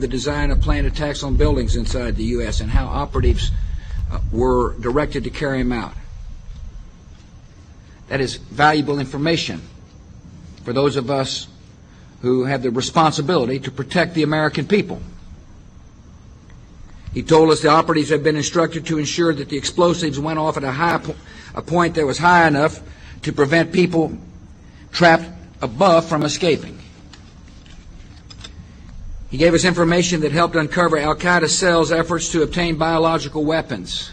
the design of planned attacks on buildings inside the U.S. and how operatives were directed to carry them out. That is valuable information for those of us who have the responsibility to protect the American people. He told us the operatives had been instructed to ensure that the explosives went off at a point that was high enough to prevent people trapped above from escaping. He gave us information that helped uncover Al-Qaeda cells' efforts to obtain biological weapons.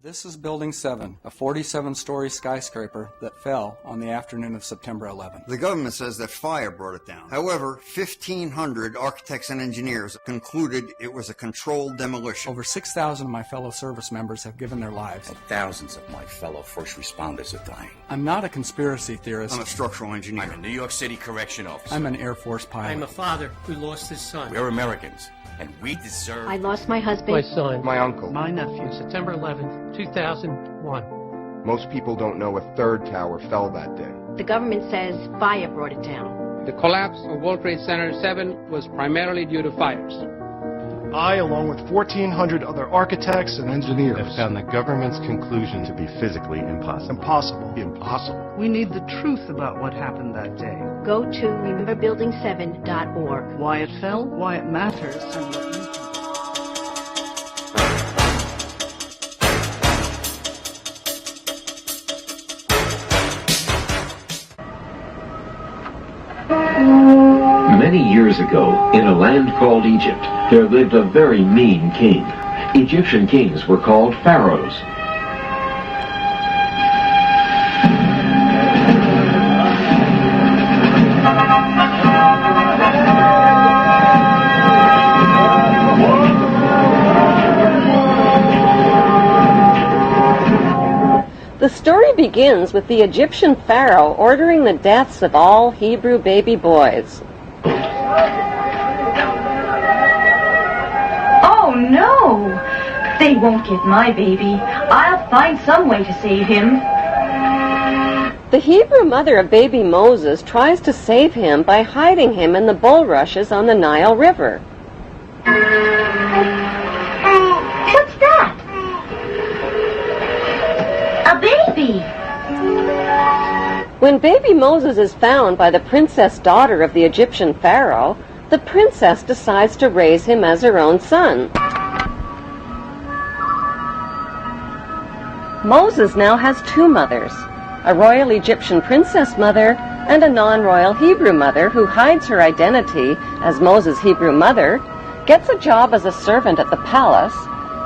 This is Building 7, a 47-story skyscraper that fell on the afternoon of September 11th. The government says that fire brought it down. However, 1,500 architects and engineers concluded it was a controlled demolition. Over 6,000 of my fellow service members have given their lives. And thousands of my fellow first responders are dying. I'm not a conspiracy theorist. I'm a structural engineer. I'm a New York City correction officer. I'm an Air Force pilot. I'm a father who lost his son. We're Americans, and we deserve... I lost my husband. My son. My uncle. My nephew. September 11th, 2001. Most people don't know a third tower fell that day. The government says fire brought it down. The collapse of World Trade Center 7 was primarily due to fires. I, along with 1,400 other architects and engineers, have found the government's conclusion to be physically impossible. Impossible. We need the truth about what happened that day. Go to rememberbuilding7.org. Why it fell, why it matters, and what you can do. Many years ago, in a land called Egypt, there lived a very mean king. Egyptian kings were called pharaohs. The story begins with the Egyptian pharaoh ordering the deaths of all Hebrew baby boys. Oh no! They won't get my baby. I'll find some way to save him. The Hebrew mother of baby Moses tries to save him by hiding him in the bulrushes on the Nile River. What's that? A baby! When baby Moses is found by the princess daughter of the Egyptian pharaoh, the princess decides to raise him as her own son. Moses now has two mothers, a royal Egyptian princess mother and a non-royal Hebrew mother who hides her identity as Moses' Hebrew mother, gets a job as a servant at the palace,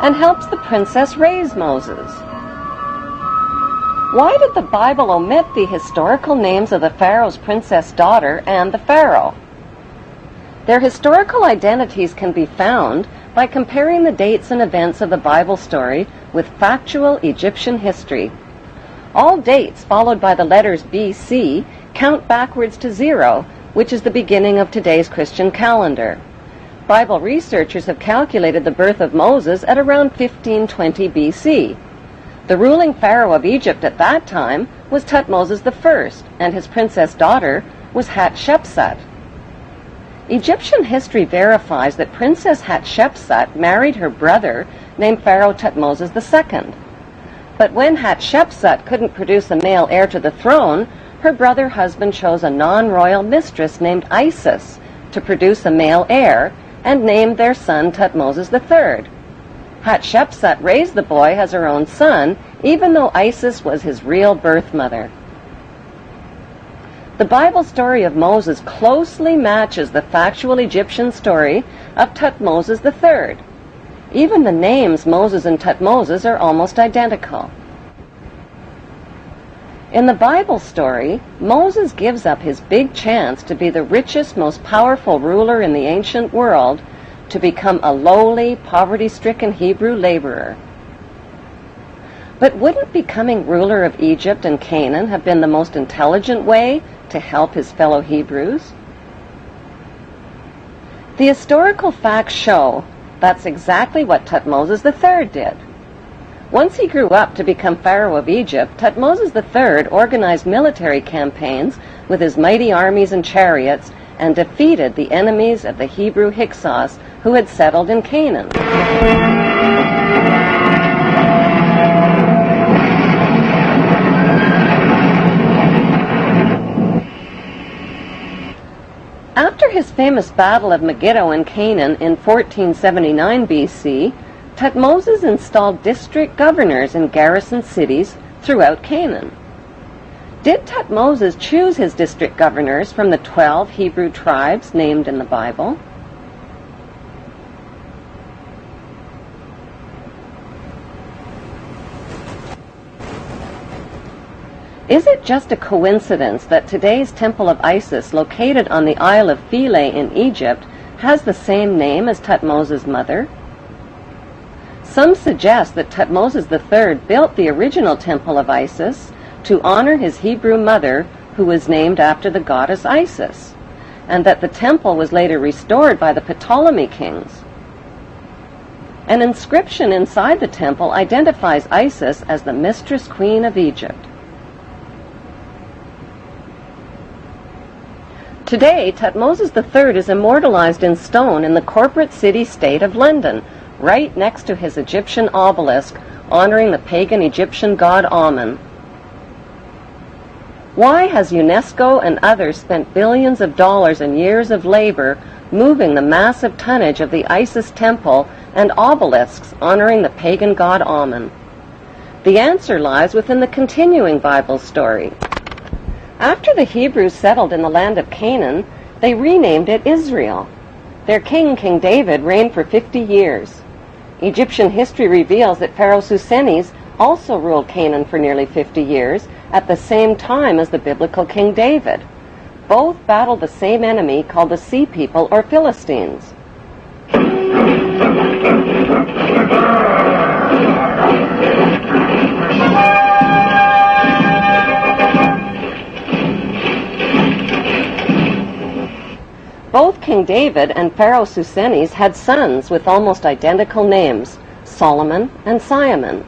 and helps the princess raise Moses. Why did the Bible omit the historical names of the pharaoh's princess daughter and the pharaoh? Their historical identities can be found by comparing the dates and events of the Bible story with factual Egyptian history. All dates followed by the letters BC count backwards to 0, which is the beginning of today's Christian calendar. Bible researchers have calculated the birth of Moses at around 1520 BC. The ruling pharaoh of Egypt at that time was Thutmose I, and his princess daughter was Hatshepsut. Egyptian history verifies that Princess Hatshepsut married her brother named Pharaoh Thutmose II. But when Hatshepsut couldn't produce a male heir to the throne, her brother husband chose a non-royal mistress named Isis to produce a male heir and named their son Thutmose III. Hatshepsut raised the boy as her own son, even though Isis was his real birth mother. The Bible story of Moses closely matches the factual Egyptian story of Thutmose III. Even the names Moses and Thutmose are almost identical. In the Bible story, Moses gives up his big chance to be the richest, most powerful ruler in the ancient world to become a lowly, poverty-stricken Hebrew laborer. But wouldn't becoming ruler of Egypt and Canaan have been the most intelligent way to help his fellow Hebrews? The historical facts show that's exactly what Thutmose III did. Once he grew up to become Pharaoh of Egypt, Thutmose III organized military campaigns with his mighty armies and chariots and defeated the enemies of the Hebrew Hyksos who had settled in Canaan. After his famous Battle of Megiddo in Canaan in 1479 BC, Thutmoses installed district governors in garrison cities throughout Canaan. Did Thutmoses choose his district governors from the 12 Hebrew tribes named in the Bible? Is it just a coincidence that today's Temple of Isis, located on the Isle of Philae in Egypt, has the same name as Thutmoses' mother? Some suggest that Thutmoses III built the original Temple of Isis to honor his Hebrew mother, who was named after the goddess Isis, and that the temple was later restored by the Ptolemy kings. An inscription inside the temple identifies Isis as the mistress queen of Egypt. Today, Thutmoses III is immortalized in stone in the corporate city-state of London, right next to his Egyptian obelisk honoring the pagan Egyptian god Amun. Why has UNESCO and others spent billions of dollars and years of labor moving the massive tonnage of the Isis temple and obelisks honoring the pagan god Amun? The answer lies within the continuing Bible story. After the Hebrews settled in the land of Canaan, they renamed it Israel. Their king, King David, reigned for 50 years. Egyptian history reveals that Pharaoh Susenes also ruled Canaan for nearly 50 years, at the same time as the biblical King David. Both battled the same enemy called the Sea People or Philistines. Both King David and Pharaoh Susenes had sons with almost identical names, Solomon and Simon.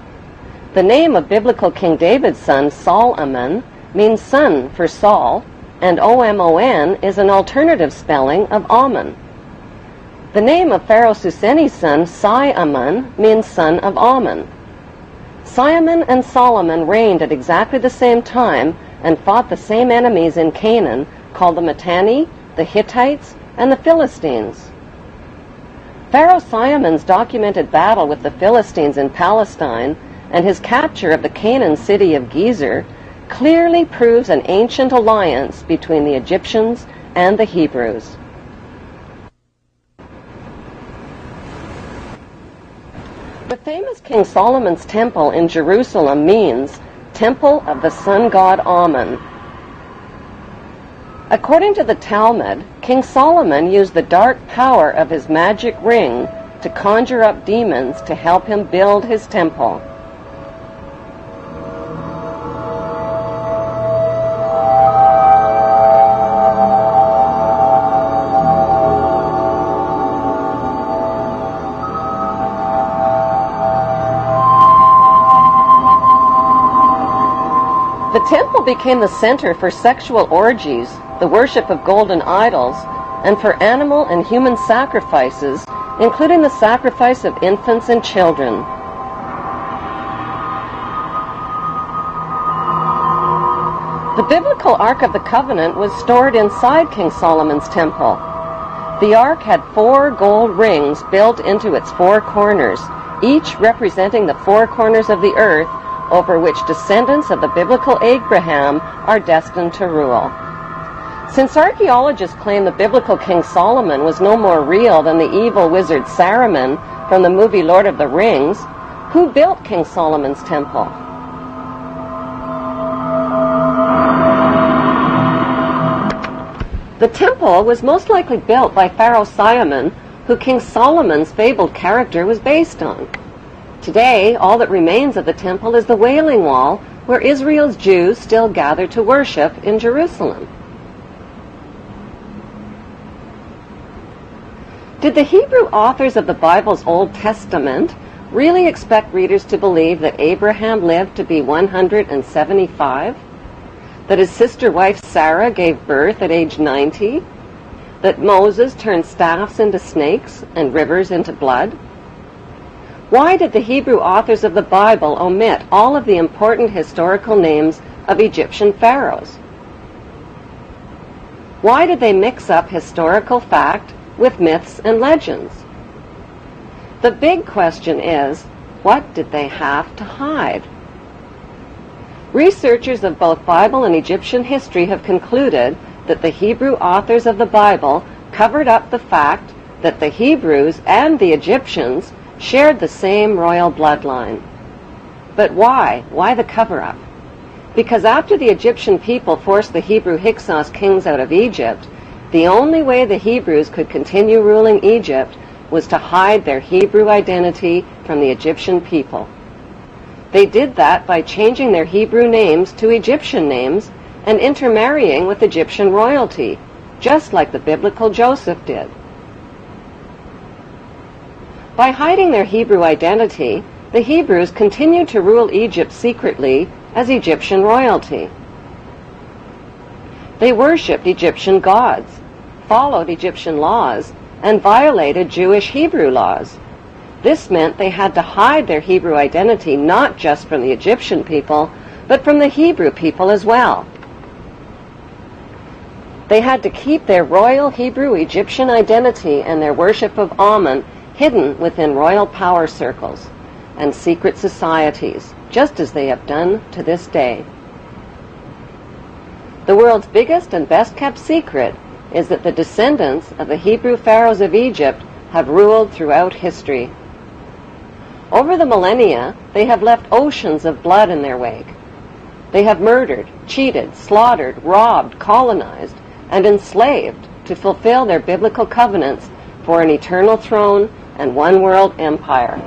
The name of biblical King David's son, Sol-Amon, means son for Saul, and O-M-O-N is an alternative spelling of Ammon. The name of Pharaoh Susenes' son, Si-Amon, means son of Ammon. Simon and Solomon reigned at exactly the same time and fought the same enemies in Canaan, called the Mitanni, the Hittites, and the Philistines. Pharaoh Simon's documented battle with the Philistines in Palestine and his capture of the Canaan city of Gezer clearly proves an ancient alliance between the Egyptians and the Hebrews. The famous King Solomon's temple in Jerusalem means Temple of the Sun God Ammon. According to the Talmud, King Solomon used the dark power of his magic ring to conjure up demons to help him build his temple. The temple became the center for sexual orgies, the worship of golden idols, and for animal and human sacrifices, including the sacrifice of infants and children. The biblical Ark of the Covenant was stored inside King Solomon's temple. The Ark had 4 gold rings built into its 4 corners, each representing the 4 corners of the earth over which descendants of the biblical Abraham are destined to rule. Since archaeologists claim the biblical King Solomon was no more real than the evil wizard Saruman from the movie Lord of the Rings, who built King Solomon's temple? The temple was most likely built by Pharaoh Simon, who King Solomon's fabled character was based on. Today, all that remains of the temple is the Wailing Wall, where Israel's Jews still gather to worship in Jerusalem. Did the Hebrew authors of the Bible's Old Testament really expect readers to believe that Abraham lived to be 175? That his sister wife Sarah gave birth at age 90? That Moses turned staffs into snakes and rivers into blood? Why did the Hebrew authors of the Bible omit all of the important historical names of Egyptian pharaohs? Why did they mix up historical fact with myths and legends? The big question is, what did they have to hide? Researchers of both Bible and Egyptian history have concluded that the Hebrew authors of the Bible covered up the fact that the Hebrews and the Egyptians shared the same royal bloodline. But why? Why the cover-up? Because after the Egyptian people forced the Hebrew Hyksos kings out of Egypt, the only way the Hebrews could continue ruling Egypt was to hide their Hebrew identity from the Egyptian people. They did that by changing their Hebrew names to Egyptian names and intermarrying with Egyptian royalty, just like the biblical Joseph did. By hiding their Hebrew identity, the Hebrews continued to rule Egypt secretly as Egyptian royalty. They worshipped Egyptian gods, followed Egyptian laws, and violated Jewish Hebrew laws. This meant they had to hide their Hebrew identity not just from the Egyptian people, but from the Hebrew people as well. They had to keep their royal Hebrew Egyptian identity and their worship of Amun hidden within royal power circles and secret societies, just as they have done to this day. The world's biggest and best-kept secret is that the descendants of the Hebrew pharaohs of Egypt have ruled throughout history. Over the millennia, they have left oceans of blood in their wake. They have murdered, cheated, slaughtered, robbed, colonized, and enslaved to fulfill their biblical covenants for an eternal throne and one world empire.